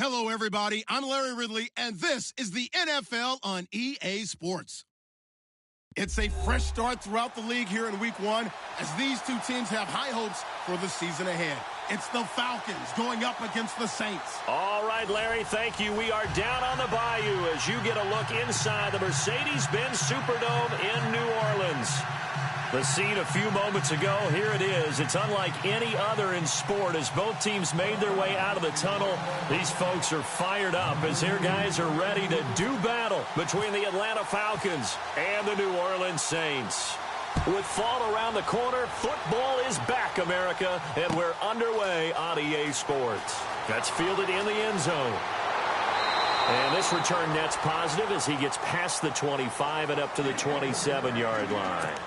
Hello, everybody. I'm Larry Ridley, and this is the NFL on EA Sports. It's a fresh start throughout the league here in Week 1 as these two teams have high hopes for the season ahead. It's the Falcons going up against the Saints. All right, Larry, thank you. We are down on the bayou as you get a look inside the Mercedes-Benz Superdome in New Orleans. The scene a few moments ago, here it is. It's unlike any other in sport as both teams made their way out of the tunnel. These folks are fired up as their guys are ready to do battle between the Atlanta Falcons and the New Orleans Saints. With fall around the corner, football is back, America, and we're underway on EA Sports. That's fielded in the end zone. And this return net's positive as he gets past the 25 and up to the 27-yard line.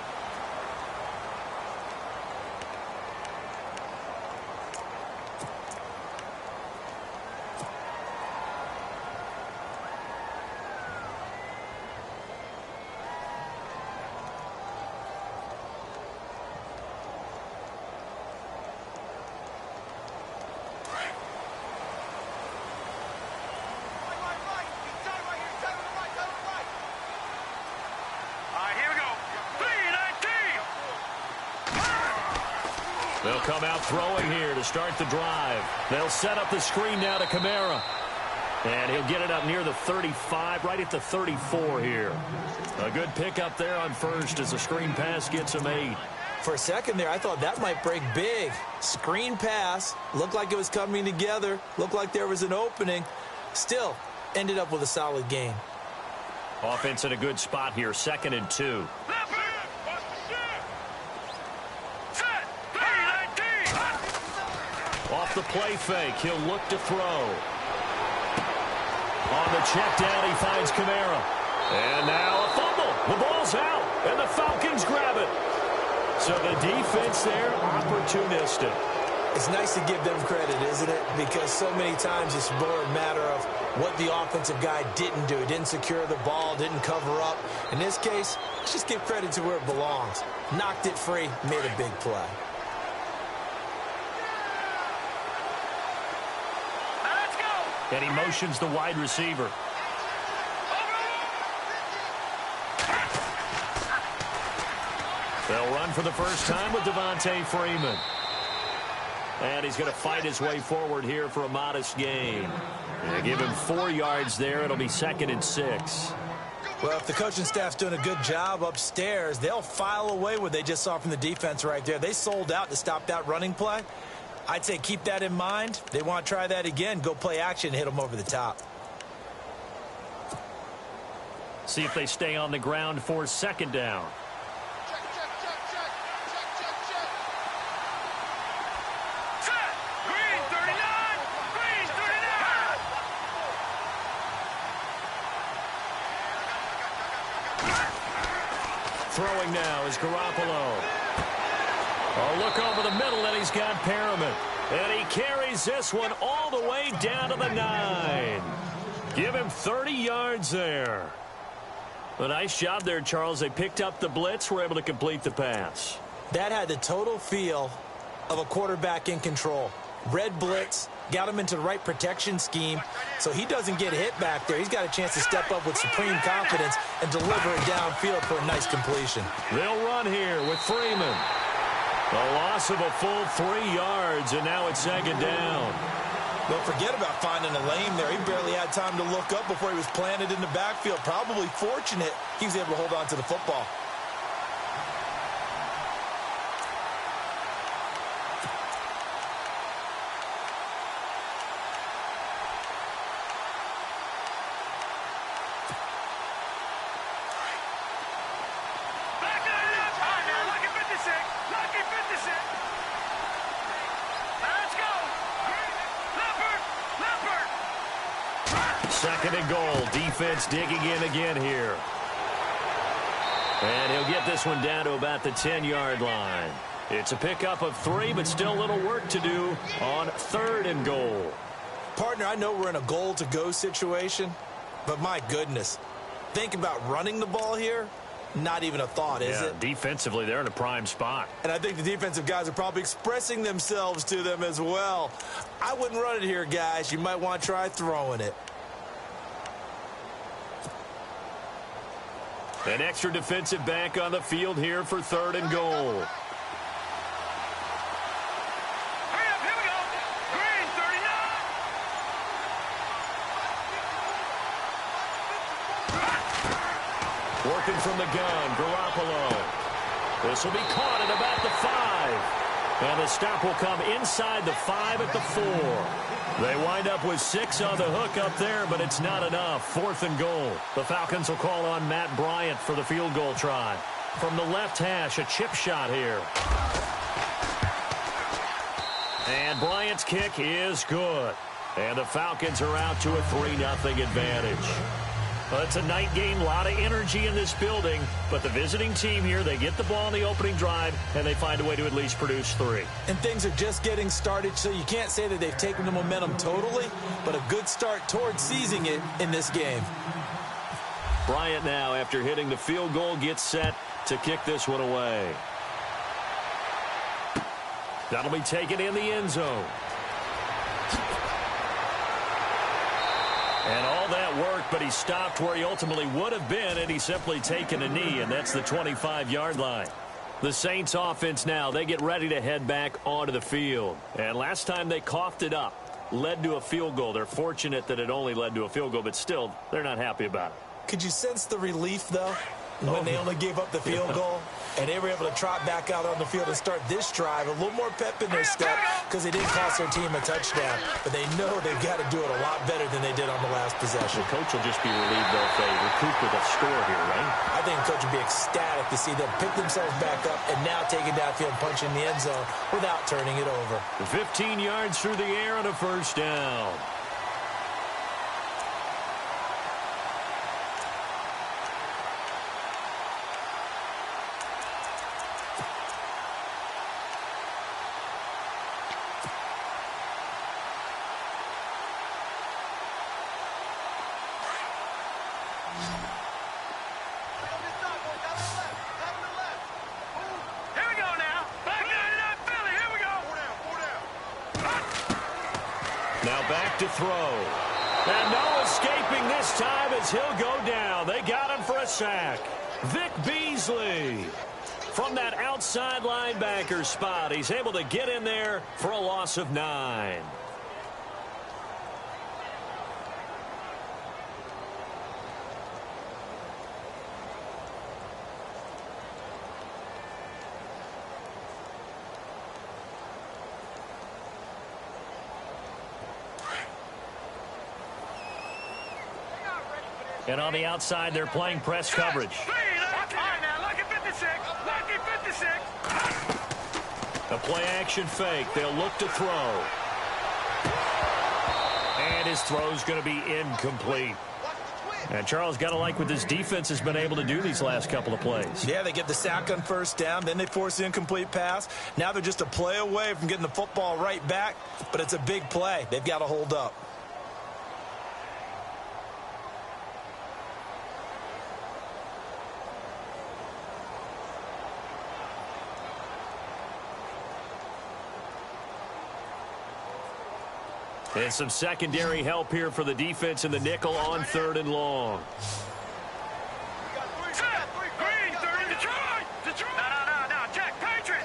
They'll come out throwing here to start the drive. They'll set up the screen now to Kamara. And he'll get it up near the 35, right at the 34 here. A good pickup there on first as the screen pass gets him 8. For a second there, I thought that might break big. Screen pass, looked like it was coming together, looked like there was an opening. Still, ended up with a solid gain. Offense in a good spot here, 2nd and 2. Off the play fake, he'll look to throw. On the check down, he finds Kamara. And now a fumble. The ball's out, and the Falcons grab it. So the defense there, opportunistic. It's nice to give them credit, isn't it? Because so many times it's more a matter of what the offensive guy didn't do. He didn't secure the ball, didn't cover up. In this case, let's just give credit to where it belongs. Knocked it free, made a big play. And he motions the wide receiver. They'll run for the first time with Devontae Freeman. And he's going to fight his way forward here for a modest gain. They give him 4 yards there. It'll be 2nd and 6. Well, if the coaching staff's doing a good job upstairs, they'll file away what they just saw from the defense right there. They sold out to stop that running play. I'd say keep that in mind. They want to try that again. Go play action and hit them over the top. See if they stay on the ground for 2nd down. Green 39! Green 39! Throwing now is Garoppolo. A look over the middle, and he's got Perriman. And he carries this one all the way down to the 9. Give him 30 yards there. A nice job there, Charles. They picked up the blitz, were able to complete the pass. That had the total feel of a quarterback in control. Red blitz, got him into the right protection scheme, so he doesn't get hit back there. He's got a chance to step up with supreme confidence and deliver it downfield for a nice completion. They'll run here with Freeman. A loss of a full 3 yards, and now it's 2nd down. Don't forget about finding a lane there. He barely had time to look up before he was planted in the backfield. Probably fortunate he was able to hold on to the football. Second and goal. Defense digging in again here. And he'll get this one down to about the 10-yard line. It's a pickup of 3, but still a little work to do on 3rd and goal. Partner, I know we're in a goal-to-go situation, but my goodness, think about running the ball here. Not even a thought, is it? Defensively, they're in a prime spot. And I think the defensive guys are probably expressing themselves to them as well. I wouldn't run it here, guys. You might want to try throwing it. An extra defensive back on the field here for 3rd and goal. Hurry up, here we go. Green, 39. Working from the gun, Garoppolo. This will be caught at about the 5. And the stop will come inside the 5 at the 4. They wind up with 6 on the hook up there, but it's not enough. 4th and goal. The Falcons will call on Matt Bryant for the field goal try. From the left hash, a chip shot here. And Bryant's kick is good. And the Falcons are out to a 3-0 advantage. Well, it's a night game, a lot of energy in this building, but the visiting team here, they get the ball in the opening drive, and they find a way to at least produce 3. And things are just getting started, so you can't say that they've taken the momentum totally, but a good start towards seizing it in this game. Bryant now, after hitting the field goal, gets set to kick this one away. That'll be taken in the end zone. And all that work, but he stopped where he ultimately would have been, and he's simply taken a knee, and that's the 25-yard line. The Saints offense now, they get ready to head back onto the field. And last time they coughed it up, led to a field goal. They're fortunate that it only led to a field goal, but still, they're not happy about it. Could you sense the relief, though, when they only gave up the field goal? And they were able to trot back out on the field and start this drive. A little more pep in their step because they didn't cost their team a touchdown. But they know they've got to do it a lot better than they did on the last possession. The coach will just be relieved, though, if they recoup with a score here, right? I think the coach would be ecstatic to see them pick themselves back up and now take it downfield, punch in the end zone without turning it over. 15 yards through the air and a 1st down. Here we go now. Back 99 Philly. Here we go. Now back to throw. And no escaping this time as he'll go down. They got him for a sack. Vic Beasley. From that outside linebacker spot, he's able to get in there for a loss of 9. And on the outside, they're playing press coverage. All right now, lucky 56. Lucky 56. A play-action fake. They'll look to throw. And his throw's going to be incomplete. And Charles, got to like what this defense has been able to do these last couple of plays. Yeah, they get the sack on 1st down, then they force the incomplete pass. Now they're just a play away from getting the football right back, but it's a big play. They've got to hold up. And some secondary help here for the defense in the nickel on 3rd and long. Green, 30, Detroit. Detroit. No. Check. Patriot.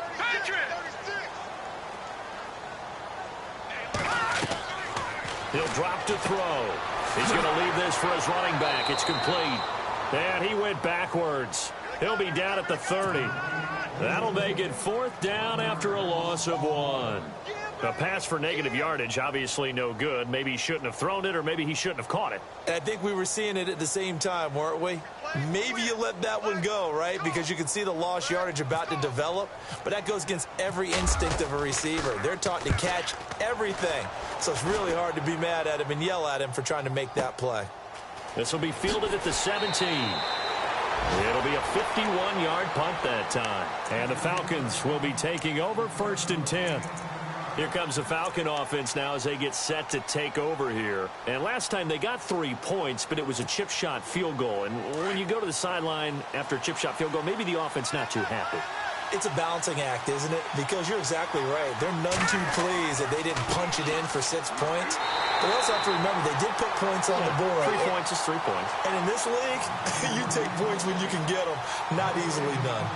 He'll drop to throw. He's going to leave this for his running back. It's complete. And he went backwards. He'll be down at the 30. That'll make it 4th down after a loss of 1. A pass for negative yardage, obviously no good. Maybe he shouldn't have thrown it, or maybe he shouldn't have caught it. I think we were seeing it at the same time, weren't we? Maybe you let that one go, right? Because you can see the lost yardage about to develop. But that goes against every instinct of a receiver. They're taught to catch everything. So it's really hard to be mad at him and yell at him for trying to make that play. This will be fielded at the 17. It'll be a 51-yard punt that time. And the Falcons will be taking over 1st and 10. Here comes the Falcon offense now as they get set to take over here. And last time they got 3 points, but it was a chip shot field goal. And when you go to the sideline after a chip shot field goal, maybe the offense not too happy. It's a balancing act, isn't it? Because you're exactly right. They're none too pleased that they didn't punch it in for 6 points. But also have to remember, they did put points on the board. 3 points is 3 points. And in this league, you take points when you can get them. Not easily done.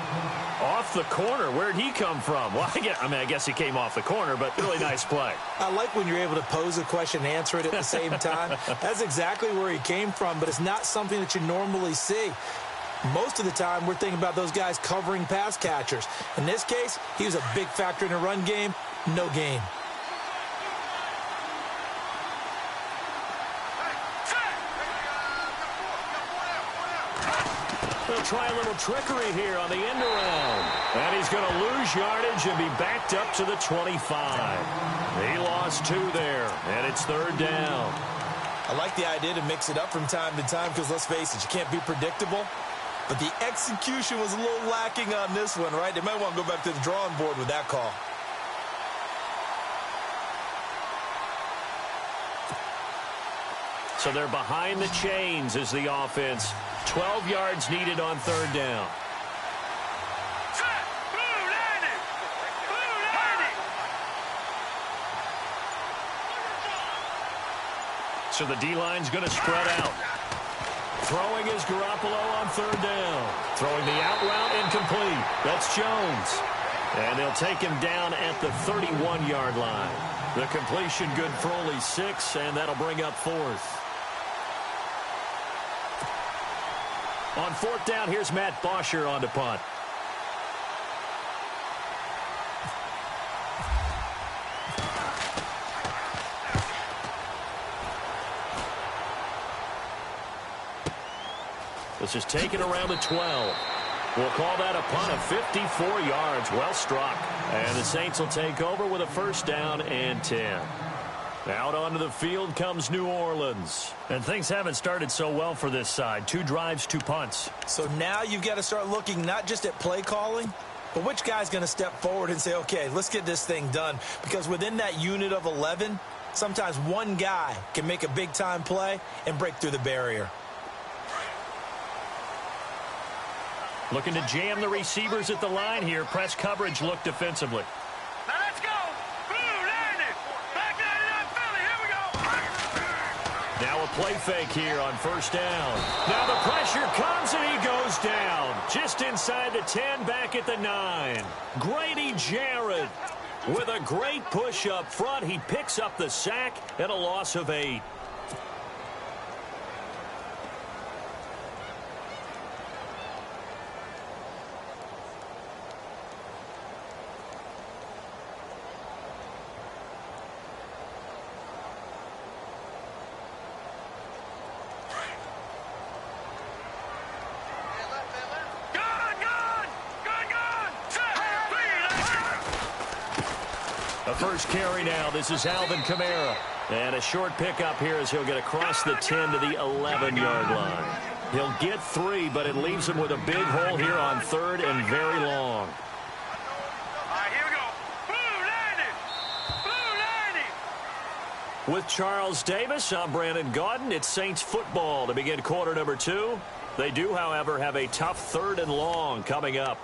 Off the corner. Where'd he come from? Well, I guess he came off the corner, but really nice play. I like when you're able to pose a question and answer it at the same time. That's exactly where he came from, but it's not something that you normally see. Most of the time, we're thinking about those guys covering pass catchers. In this case, he was a big factor in the run game. No gain. They'll try a little trickery here on the end around. And he's going to lose yardage and be backed up to the 25. He lost 2 there, and it's 3rd down. I like the idea to mix it up from time to time because, let's face it, you can't be predictable. But the execution was a little lacking on this one, right? They might want to go back to the drawing board with that call. So they're behind the chains as the offense. 12 yards needed on 3rd down. So the D-line's going to spread out. Throwing is Garoppolo on 3rd down. Throwing the out route incomplete. That's Jones. And they'll take him down at the 31-yard line. The completion good for only 6, and that'll bring up 4th. On 4th down, here's Matt Bosher on the punt. This is taken around the 12. We'll call that a punt of 54 yards. Well struck. And the Saints will take over with a 1st down and 10. Out onto the field comes New Orleans. And things haven't started so well for this side. 2 drives, 2 punts. So now you've got to start looking not just at play calling, but which guy's going to step forward and say, okay, let's get this thing done. Because within that unit of 11, sometimes one guy can make a big-time play and break through the barrier. Looking to jam the receivers at the line here. Press coverage look defensively. Now let's go. Back that up, Philly. Here we go. Now a play fake here on 1st down. Now the pressure comes and he goes down. Just inside the 10, back at the 9. Grady Jarrett with a great push up front. He picks up the sack and a loss of 8. A first carry now. This is Alvin Kamara. And a short pickup here as he'll get across the 10 to the 11-yard line. He'll get 3, but it leaves him with a big hole here on 3rd and very long. All right, here we go. Blue 90. With Charles Davis, I'm Brandon Gaudin. It's Saints football to begin quarter number 2. They do, however, have a tough 3rd and long coming up.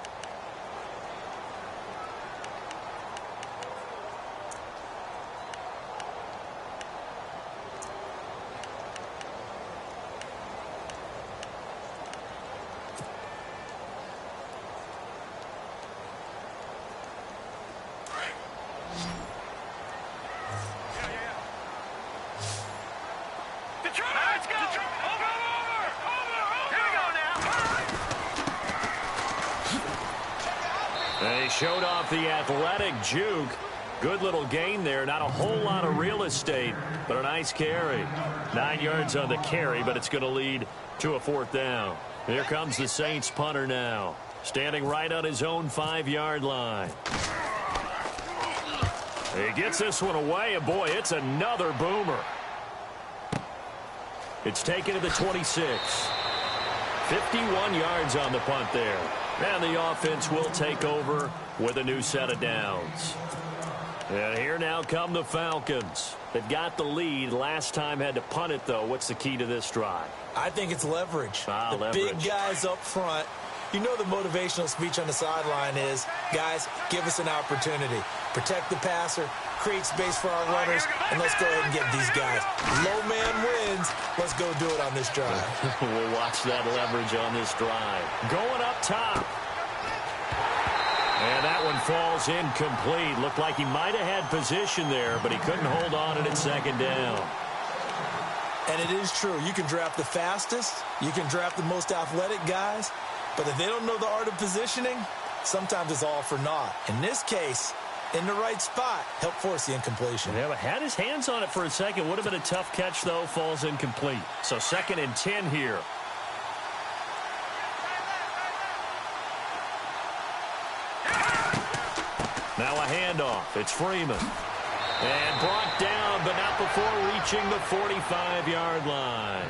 They showed off the athletic juke. Good little gain there. Not a whole lot of real estate, but a nice carry. 9 yards on the carry, but it's going to lead to a 4th down. Here comes the Saints punter now. Standing right on his own 5-yard line. He gets this one away, and boy, it's another boomer. It's taken to the 26. 51 yards on the punt there. And the offense will take over with a new set of downs. And here now come the Falcons. They've got the lead. Last time had to punt it, though. What's the key to this drive? I think it's leverage. Leverage. Big guys up front. You know the motivational speech on the sideline is, guys, give us an opportunity. Protect the passer, create space for our runners, and let's go ahead and get these guys. Low man wins. Let's go do it on this drive. We'll watch that leverage on this drive. Going up top. And that one falls incomplete. Looked like he might have had position there, but he couldn't hold on at second down. And it is true. You can draft the fastest. You can draft the most athletic guys. But if they don't know the art of positioning, sometimes it's all for naught. In this case, in the right spot, help force the incompletion. Yeah, but had his hands on it for a second. Would have been a tough catch, though. Falls incomplete. So 2nd and 10 here. Now a handoff. It's Freeman. And brought down, but not before reaching the 45-yard line.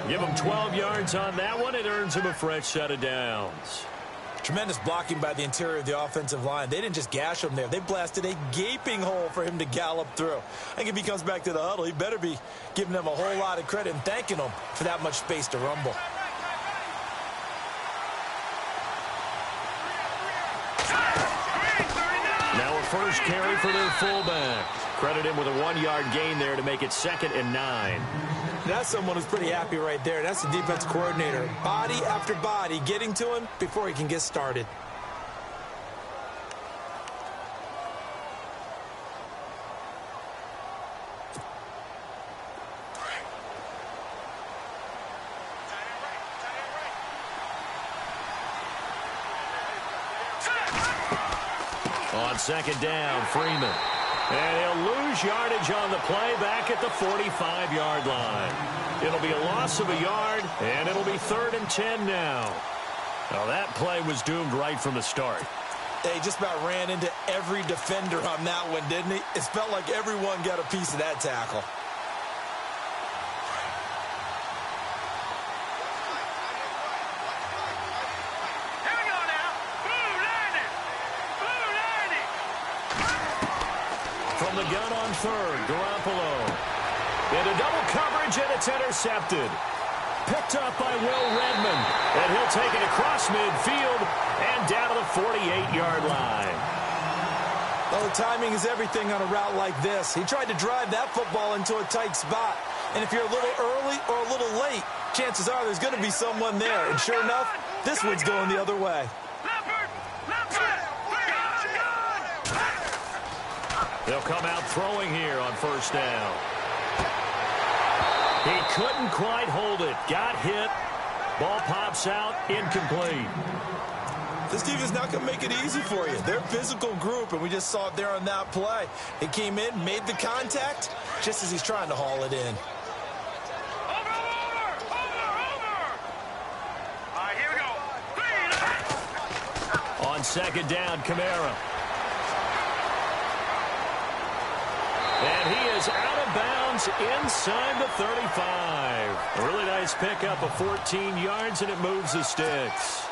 Give him 12 yards on that one. It earns him a fresh set of downs. Tremendous blocking by the interior of the offensive line. They didn't just gash him there. They blasted a gaping hole for him to gallop through. I think if he comes back to the huddle, he better be giving them a whole lot of credit and thanking them for that much space to rumble. Now a first carry for their fullback. Credit him with a 1-yard gain there to make it 2nd and 9. That's someone who's pretty happy right there. That's the defense coordinator. Body after body getting to him before he can get started. On 2nd down, Freeman. And he'll lose yardage on the play back at the 45-yard line. It'll be a loss of a yard, and it'll be 3rd and 10 now. Now, that play was doomed right from the start. They just about ran into every defender on that one, didn't he? It felt like everyone got a piece of that tackle. From the gun on 3rd, Garoppolo. Into double coverage, and it's intercepted. Picked up by Will Redmond. And he'll take it across midfield and down to the 48-yard line. Well, the timing is everything on a route like this. He tried to drive that football into a tight spot. And if you're a little early or a little late, chances are there's going to be someone there. And sure enough, this one's going the other way. They'll come out throwing here on 1st down. He couldn't quite hold it. Got hit. Ball pops out. Incomplete. This team is not going to make it easy for you. They're a physical group, and we just saw it there on that play. He came in, made the contact, just as he's trying to haul it in. All right, here we go. On 2nd down, Kamara. And he is out of bounds inside the 35. A really nice pickup of 14 yards, and it moves the sticks.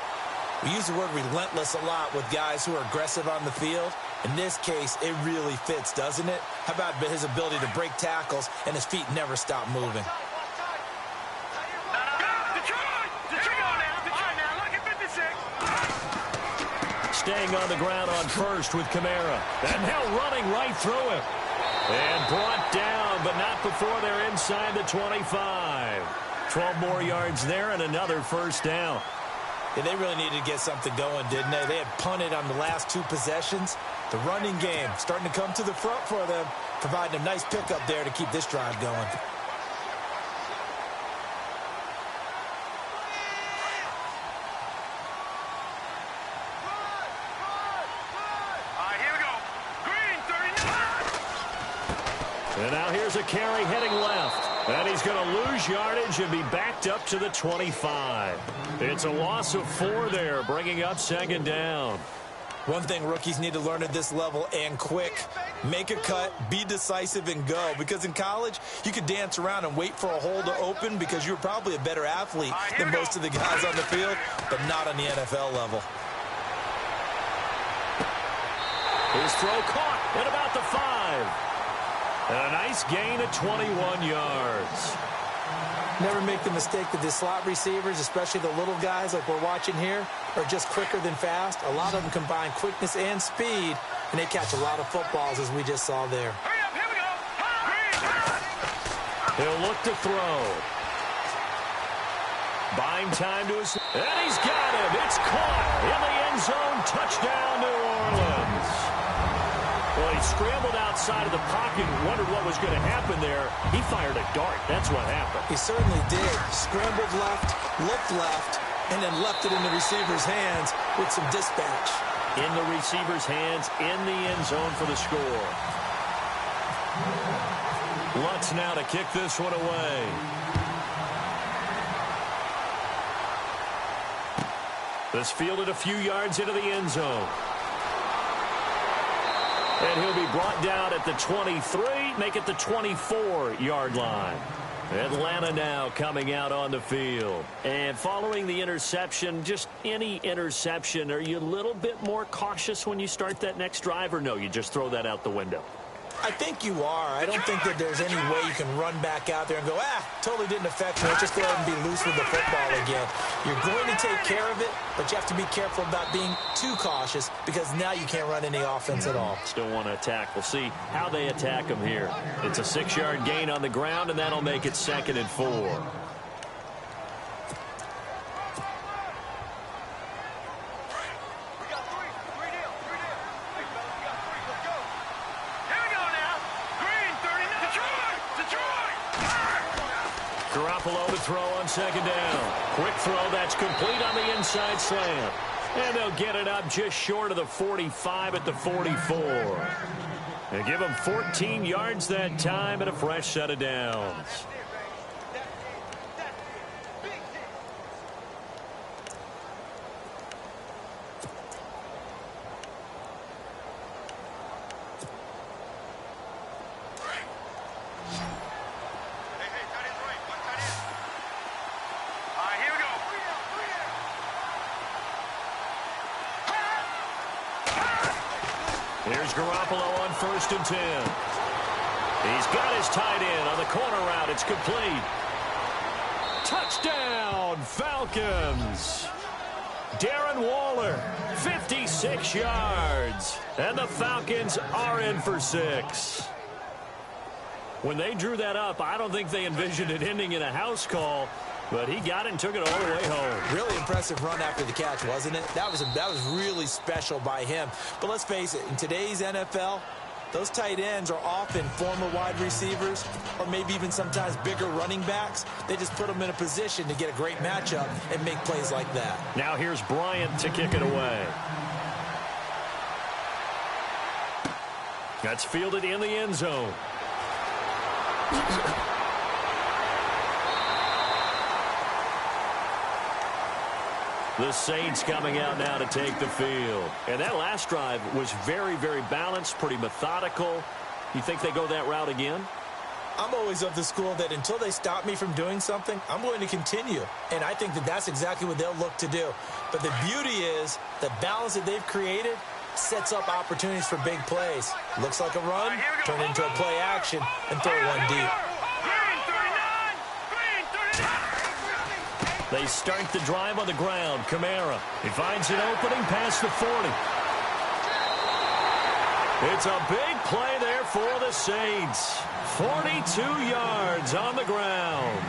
We use the word relentless a lot with guys who are aggressive on the field. In this case, it really fits, doesn't it? How about his ability to break tackles and his feet never stop moving? Staying on the ground on 1st with Kamara. And now running right through him. And brought down, but not before they're inside the 25. 12 more yards there and another 1st down. Yeah, they really needed to get something going, didn't they? They had punted on the last 2 possessions. The running game starting to come to the front for them, providing a nice pickup there to keep this drive going. And now here's a carry heading left. And he's going to lose yardage and be backed up to the 25. It's a loss of 4 there, bringing up 2nd down. One thing rookies need to learn at this level, and quick, make a cut, be decisive, and go. Because in college, you could dance around and wait for a hole to open because you're probably a better athlete than most of the guys on the field, but not on the NFL level. His throw caught. at about the 5. And a nice gain of 21 yards. Never make the mistake that the slot receivers, especially the little guys like we're watching here, are just quicker than fast. A lot of them combine quickness and speed, and they catch a lot of footballs, as we just saw there. Hurry up, here we go. He'll look to throw. Buying time to his... And he's got him. It's caught in the end zone. Touchdown, New Orleans. Well, he scrambled outside of the pocket and wondered what was going to happen there. He fired a dart. That's what happened. He certainly did. Scrambled left, looked left, and then left it in the receiver's hands with some dispatch. In the receiver's hands, in the end zone for the score. Lutz now to kick this one away. This fielded a few yards into the end zone. And he'll be brought down at the 23, make it the 24-yard line. Atlanta now coming out on the field. And following the interception, just any interception, are you a little bit more cautious when you start that next drive, or no, you just throw that out the window? I think you are. I don't think that there's any way you can run back out there and go, totally didn't affect me. Let's just go ahead and be loose with the football again. You're going to take care of it, but you have to be careful about being too cautious because now you can't run any offense at all. Still want to attack. We'll see how they attack him here. It's a 6-yard gain on the ground, and that'll make it 2nd and 4. Garoppolo to throw on 2nd down. Quick throw, that's complete on the inside slant. And they'll get it up just short of the 45 at the 44. They give him 14 yards that time and a fresh set of downs. Here's Garoppolo on 1st and 10. He's got his tight end on the corner route. It's complete. Touchdown, Falcons. Darren Waller, 56 yards. And the Falcons are in for 6. When they drew that up, I don't think they envisioned it ending in a house call. But he got it and took it all the way home. Really impressive run after the catch, wasn't it? That was really special by him. But let's face it, in today's NFL, those tight ends are often former wide receivers or maybe even sometimes bigger running backs. They just put them in a position to get a great matchup and make plays like that. Now here's Bryant to kick it away. That's fielded in the end zone. The Saints coming out now to take the field. And that last drive was very, very balanced, pretty methodical. You think they go that route again? I'm always of the school that until they stop me from doing something, I'm going to continue. And I think that that's exactly what they'll look to do. But the beauty is the balance that they've created sets up opportunities for big plays. Looks like a run, turn into a play action, and throw one deep. They start the drive on the ground. Kamara. He finds an opening past the 40. It's a big play there for the Saints. 42 yards on the ground.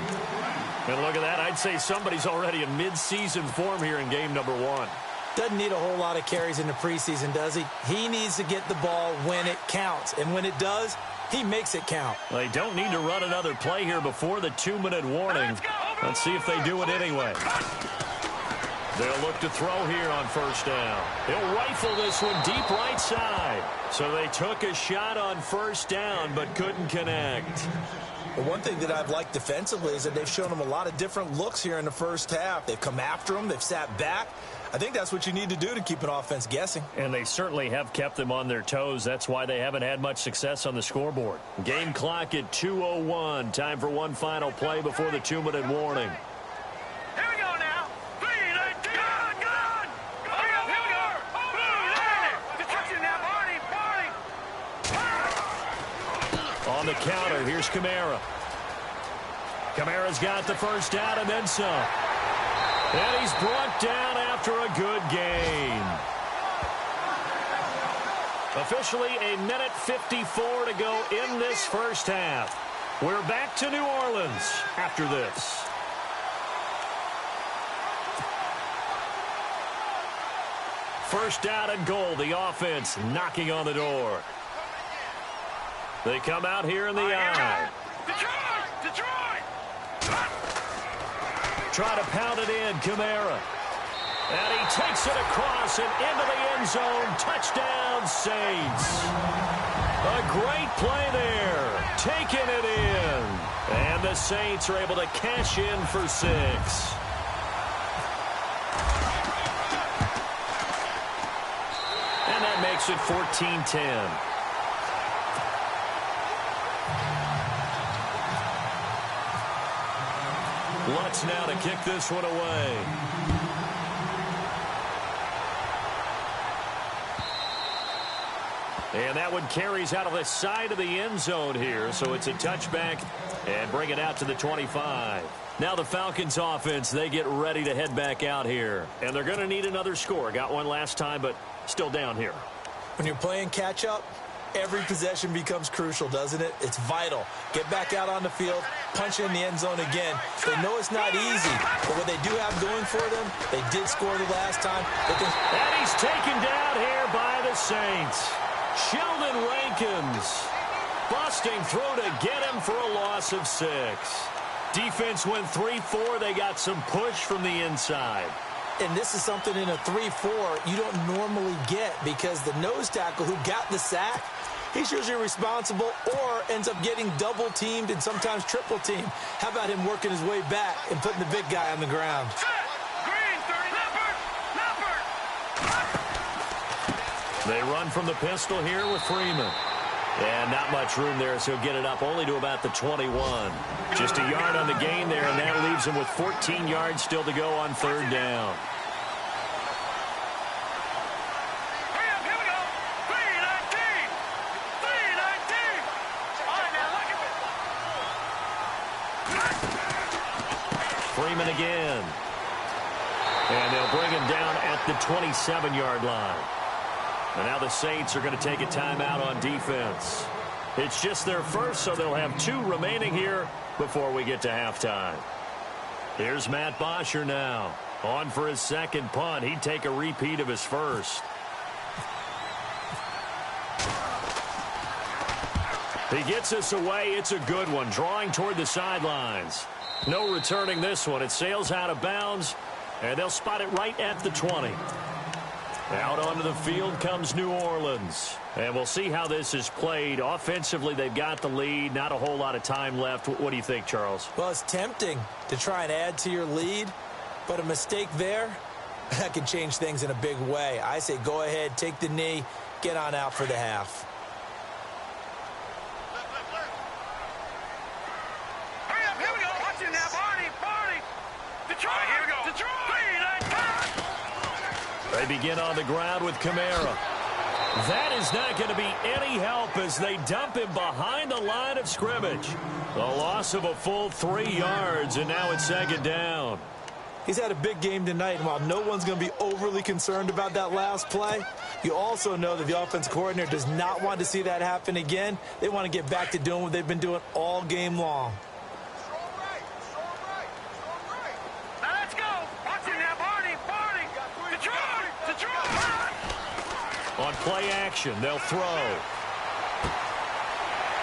And look at that. I'd say somebody's already in mid-season form here in game number 1. Doesn't need a whole lot of carries in the preseason, does he? He needs to get the ball when it counts. And when it does, he makes it count. They don't need to run another play here before the 2-minute warning. Let's see if they do it anyway. They'll look to throw here on 1st down. He'll rifle this one deep right side. So they took a shot on 1st down but couldn't connect. The one thing that I've liked defensively is that they've shown him a lot of different looks here in the first half. They've come after him. They've sat back. I think that's what you need to do to keep an offense guessing. And they certainly have kept them on their toes. That's why they haven't had much success on the scoreboard. Game clock at 2:01. Time for one final play before the 2-minute warning. Here we go now. 3, 19. Good. Hurry up, here we go. Destruction now, Barney. On the counter, here's Kamara. Kamara's got the first down and then some. And he's brought down after a good gain. Officially a minute 54 to go in this first half. We're back to New Orleans after this. First down and goal. The offense knocking on the door. They come out here in the eye. Detroit! Try to pound it in, Kamara. And he takes it across and into the end zone. Touchdown, Saints. A great play there. Taking it in. And the Saints are able to cash in for 6. And that makes it 14-10. Lutz now to kick this one away. And that one carries out of the side of the end zone here. So it's a touchback and bring it out to the 25. Now the Falcons offense, they get ready to head back out here. And they're going to need another score. Got one last time, but still down here. When you're playing catch-up, every possession becomes crucial, doesn't it? It's vital. Get back out on the field, punch in the end zone again. They know it's not easy, but what they do have going for them, they did score the last time. And he's taken down here by the Saints. Sheldon Rankins busting through to get him for a loss of 6. Defense went 3-4. They got some push from the inside. And this is something in a 3-4 you don't normally get because the nose tackle who got the sack, he's usually responsible or ends up getting double-teamed and sometimes triple-teamed. How about him working his way back and putting the big guy on the ground? They run from the pistol here with Freeman. And not much room there, so he'll get it up only to about the 21. Just a yard on the gain there, and that leaves him with 14 yards still to go on third down. Here we go. 3-19. All right, now look at Freeman again. And they'll bring him down at the 27-yard line. And now the Saints are going to take a timeout on defense. It's just their first, so they'll have 2 remaining here before we get to halftime. Here's Matt Bosher now. On for his second punt. He'd take a repeat of his first. He gets us away. It's a good one. Drawing toward the sidelines. No returning this one. It sails out of bounds, and they'll spot it right at the 20. Out onto the field comes New Orleans. And we'll see how this is played. Offensively, they've got the lead. Not a whole lot of time left. What do you think, Charles? Well, it's tempting to try and add to your lead, but a mistake there, that could change things in a big way. I say go ahead, take the knee, get on out for the half. Hurry up, here we go. Watch it now, Barney. Detroit, here we go. Detroit. They begin on the ground with Kamara. That is not going to be any help as they dump him behind the line of scrimmage. The loss of a full 3 yards, and now it's second down. He's had a big game tonight, and while no one's going to be overly concerned about that last play, you also know that the offensive coordinator does not want to see that happen again. They want to get back to doing what they've been doing all game long. On play action, they'll throw.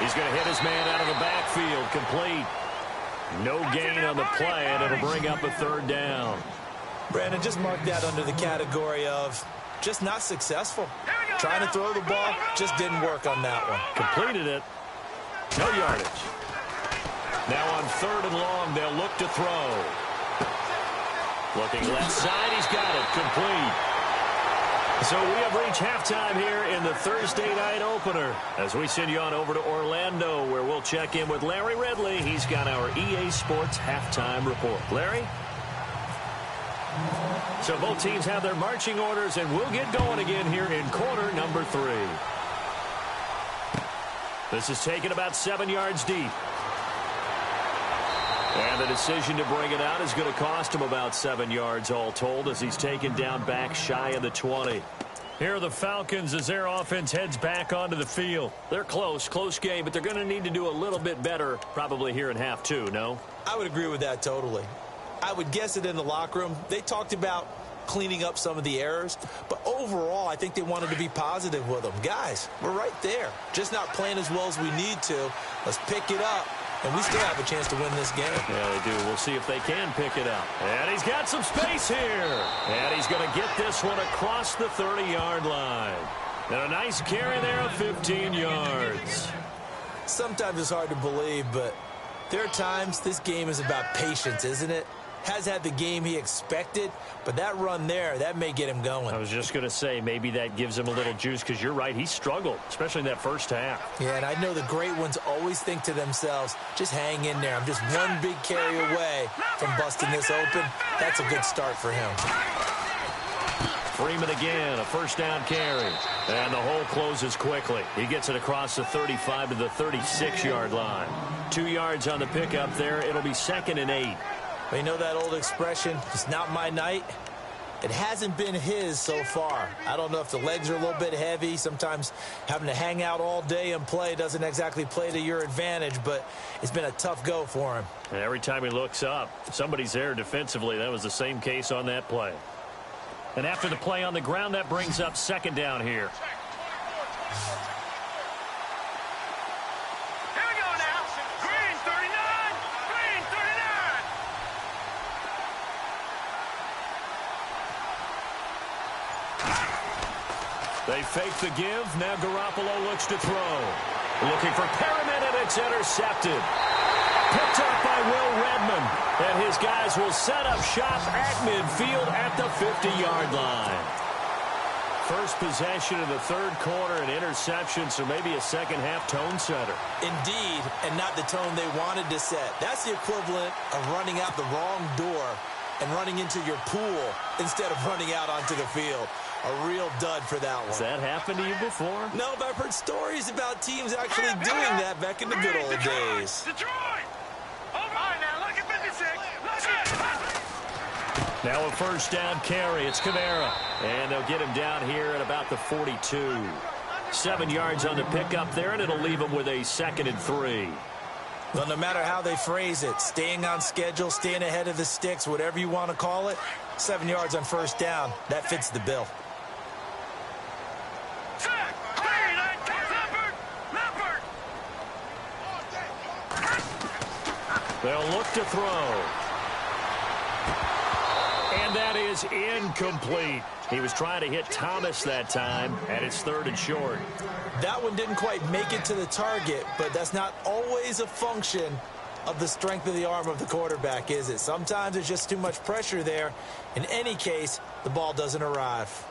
He's going to hit his man out of the backfield, complete. No gain on the play, and it'll bring up a third down. Brandon, just mark that under the category of just not successful. Trying to throw the ball, just didn't work on that one. Completed it. No yardage. Now on third and long, they'll look to throw. Looking left side, he's got it, complete. So we have reached halftime here in the Thursday night opener as we send you on over to Orlando where we'll check in with Larry Ridley. He's got our EA Sports halftime report. Larry? So both teams have their marching orders, and we'll get going again here in quarter number 3. This is taken about 7 yards deep. And the decision to bring it out is going to cost him about 7 yards all told as he's taken down back shy of the 20. Here are the Falcons as their offense heads back onto the field. They're close game, but they're going to need to do a little bit better probably here in half two, no? I would agree with that totally. I would guess it in the locker room. They talked about cleaning up some of the errors, but overall, I think they wanted to be positive with them. Guys, we're right there. Just not playing as well as we need to. Let's pick it up, and we still have a chance to win this game. Yeah, they do. We'll see if they can pick it up. And he's got some space here. And he's going to get this one across the 30-yard line. And a nice carry there of 15 yards. Sometimes it's hard to believe, but there are times this game is about patience, isn't it? Has had the game he expected, but that run there, that may get him going. I was just going to say, maybe that gives him a little juice because you're right, he struggled, especially in that first half. Yeah, and I know the great ones always think to themselves, just hang in there. I'm just one big carry away from busting this open. That's a good start for him. Freeman again, a first down carry. And the hole closes quickly. He gets it across the 35 to the 36-yard line. 2 yards on the pickup there. It'll be 2nd and 8. Well, you know that old expression, it's not my night? It hasn't been his so far. I don't know if the legs are a little bit heavy. Sometimes having to hang out all day and play doesn't exactly play to your advantage, but it's been a tough go for him. And every time he looks up, somebody's there defensively. That was the same case on that play. And after the play on the ground, that brings up 2nd down here. They fake the give. Now Garoppolo looks to throw. Looking for Perriman, and it's intercepted. Picked up by Will Redmond. And his guys will set up shop at midfield at the 50-yard line. First possession of the third quarter, an interception, so maybe a second-half tone setter. Indeed, and not the tone they wanted to set. That's the equivalent of running out the wrong door and running into your pool instead of running out onto the field. A real dud for that one. Has that happened to you before? No, but I've heard stories about teams actually doing that back in the good old days. Detroit! All right, now look at 56. Now a first down carry. It's Kamara. And they'll get him down here at about the 42. 7 yards on the pickup there, and it'll leave him with a 2nd and 3. Well, no matter how they phrase it, staying on schedule, staying ahead of the sticks, whatever you want to call it, 7 yards on first down, that fits the bill. They'll look to throw. And that is incomplete. He was trying to hit Thomas that time, and it's 3rd and short. That one didn't quite make it to the target, but that's not always a function of the strength of the arm of the quarterback, is it? Sometimes there's just too much pressure there. In any case, the ball doesn't arrive.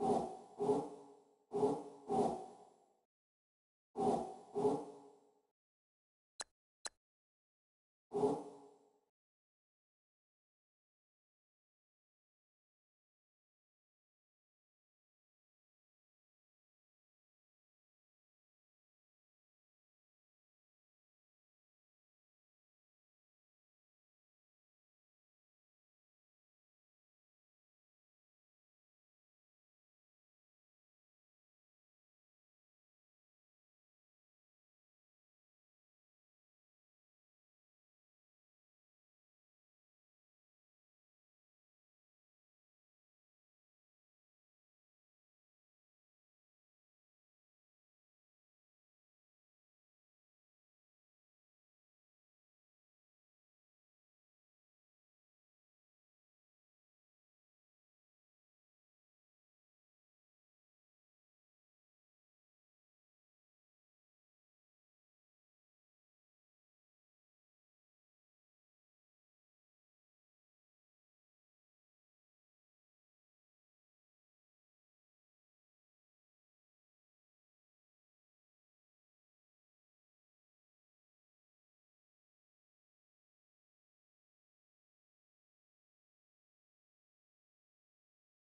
you.